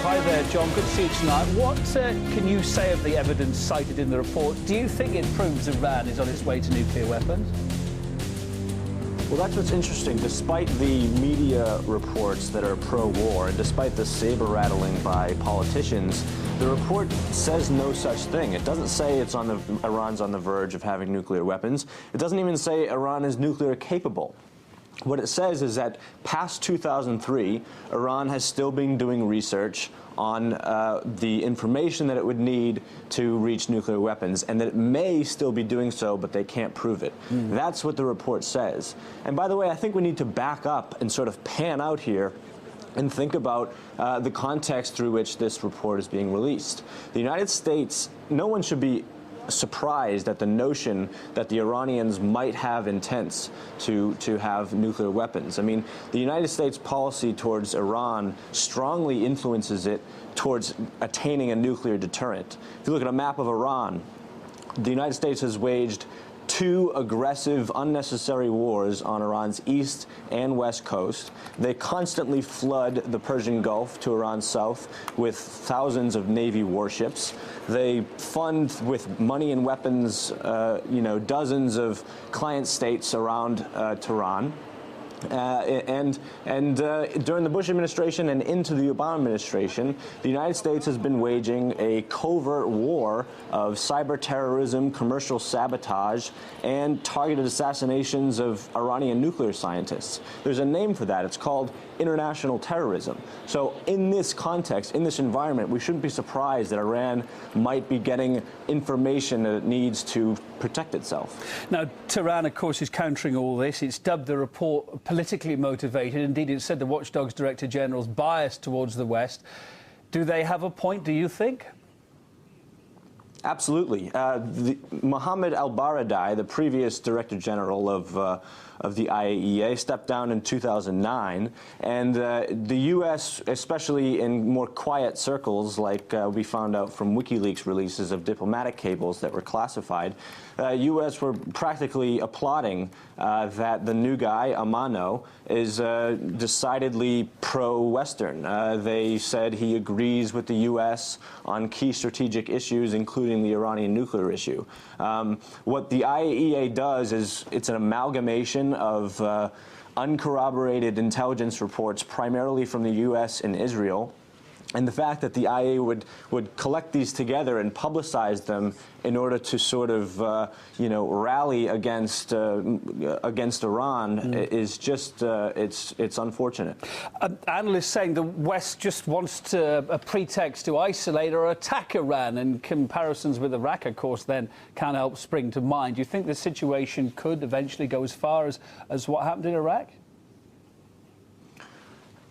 Hi there, John. Good to see you tonight. What can you say of the evidence cited in the report? Do you think it proves Iran is on its way to nuclear weapons? Well, that's what's interesting. Despite the media reports that are pro-war, and despite the saber-rattling by politicians, the report says no such thing. It doesn't say Iran's on the verge of having nuclear weapons. It doesn't even say Iran is nuclear capable. What it says is that past 2003, Iran has still been doing research on the information that it would need to reach nuclear weapons, and that it may still be doing so, but they can't prove it. That's what the report says. And by the way, I think we need to back up and sort of pan out here and think about the context through which this report is being released. The United States, no one should be surprised at the notion that the Iranians might have intents to have nuclear weapons. I mean, the United States policy towards Iran strongly influences it towards attaining a nuclear deterrent. If you look at a map of Iran, the United States has waged two aggressive, unnecessary wars on Iran's east and west coast. They constantly flood the Persian Gulf to Iran's south with thousands of Navy warships. They fund with money and weapons, dozens of client states around Tehran. And during the Bush administration and into the Obama administration, the United States has been waging a covert war of cyber terrorism, commercial sabotage, and targeted assassinations of Iranian nuclear scientists. There's a name for that. It's called international terrorism. So in this context, in this environment, we shouldn't be surprised that Iran might be getting information that it needs to protect itself. Now, Tehran, of course, is countering all this. It's dubbed the report politically motivated. Indeed, it said the Watchdog's Director General's biased towards the West. Do they have a point, do you think? Absolutely. Mohammed al-Baradei, the previous Director General of the IAEA, stepped down in 2009, and the U.S., especially in more quiet circles, like we found out from WikiLeaks releases of diplomatic cables that were classified, U.S. were practically applauding that the new guy, Amano, is decidedly pro-Western. They said he agrees with the U.S. on key strategic issues, including the Iranian nuclear issue. What the IAEA does is it's an amalgamation of uncorroborated intelligence reports, primarily from the U.S. and Israel. And the fact that the IAEA would collect these together and publicize them in order to sort of, rally against Iran is just, it's unfortunate. Analysts saying the West just wants a pretext to isolate or attack Iran, and comparisons with Iraq, of course, then can't help spring to mind. Do you think the situation could eventually go as far as what happened in Iraq?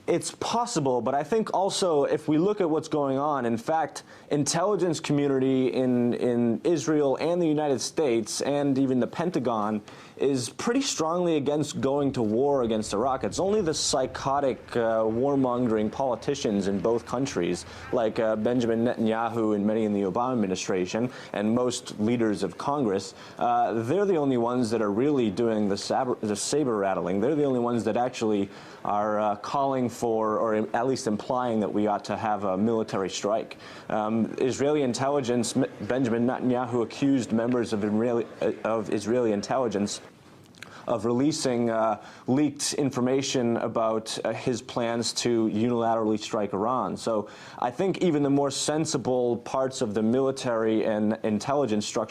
It's possible, but I think also if we look at what's going on, in fact, intelligence community in Israel and the United States and even the Pentagon is pretty strongly against going to war against Iraq. It's only the psychotic, warmongering politicians in both countries, like Benjamin Netanyahu and many in the Obama administration, and most leaders of Congress, they're the only ones that are really doing the saber rattling. They're the only ones that actually are calling for, or at least implying that we ought to have a military strike. Israeli intelligence, Benjamin Netanyahu accused members of Israeli intelligence of releasing leaked information about his plans to unilaterally strike Iran. So I think even the more sensible parts of the military and intelligence structure